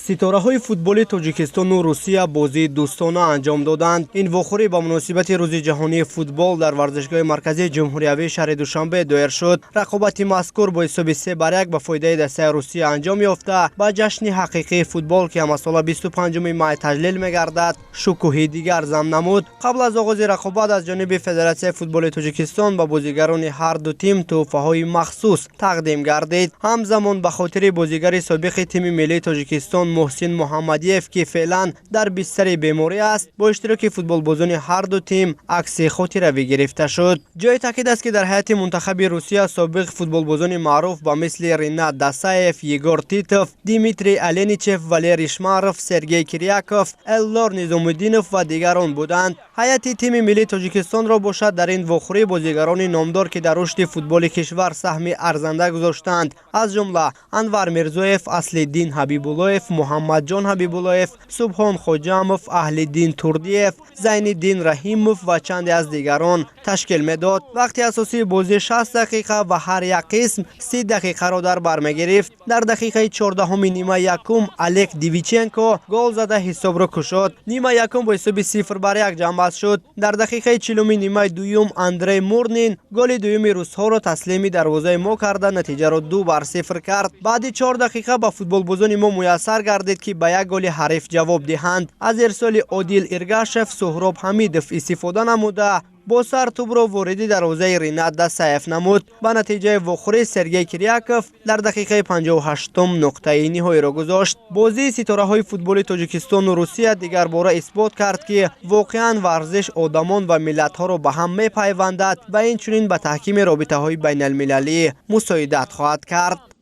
ситораҳои футболи Тоҷикистону Русия бозии дӯстона анҷом доданд. Ин вохӯрӣ ба муносибати Рӯзи ҷаҳонии футбол дар варзишгоҳи марказии ҷумҳуриявии шаҳри Душанбе доир шуд. Рақобати мазкур бо ҳисоби 3-1 ба фоидаи дастаи Русия анҷом ёфта, ба ҷашни ҳақиқии футбол ки ҳамасола 25 май таҷлил мегардад, шукӯҳи дигар зам намуд. Қабл аз оғози рақобат аз ҷониби Федератсияи футболи Тоҷикистон ба бозигарони ҳар ду тим тӯҳфаҳои махсус тақдим гардид. Ҳамзамон ба хотири бозигари собиқи тими миллии Тоҷикистон Муҳсин Муҳаммадиев ки феълан дар бистари беморӣ аст, бо иштироки футболбозони ҳар ду тим акси хотиравӣ гирифта шуд. Ҷои таъкид аст ки дар ҳайати мунтахаби Русия собиқ футболбозони маъруф ба мисли Ринат Дасаев, Егор Титов, Димитрий Аленичев, Валерий Шмаров, Сергей Кирьяков, Эллор Низомуддинов ва дигарон буданд. ҳайати тими миллии Тоҷикистонро бошад дар ин вохӯрӣ бозигарони номдор ки дар рушди футболи кишвар саҳми арзанда гузоштанд, аз ҷумла Анвар Мирзоев, Аслиддин Ҳабибуллоев, Муҳаммадҷон Ҳабибуллоев, Субҳон Хоҷамов, Аҳлиддин Турдиев, Зайниддин Раҳимов ва чанде аз дигарон ташкил медод. вақти асосии бозӣ 60 дақиқа ва ҳар як қисм 30 дақиқаро дар бар мегирифт. дар дақиқаи 14 нима якум Олег Дивиченко гол зада ҳисобро кушод. Нима якум бо ҳисоби 0-1 ҷамъбаст шуд. дар дақиқаи 40 нимаи дуюм Андрей Мурнин голи дуюми русҳоро таслими дарвозаи мо карда натиҷаро 2-0 кард. баъди 4 дақиқа ба футболбозони мо муяссар гардид ки ба як голи ҳариф ҷавоб диҳанд. аз ирсоли Одил Иргашев Суҳроб Ҳамидов истифода намуда бо сар тӯбро вориди дарвозаи Ринат Дасаев намуд. ба натиҷаи вохӯрӣ Сергей Кирьяков дар дақиқаи 58 нуқтаи ниҳоиро гузошт. бозии ситораҳои футболи Тоҷикистону Русия дигарбора исбот кард ки воқеан варзиш одамон ва миллатҳоро ба ҳам мепайвандад ва инчунин ба таҳкими робитаҳои байналмилалӣ мусоидат хоҳад кард.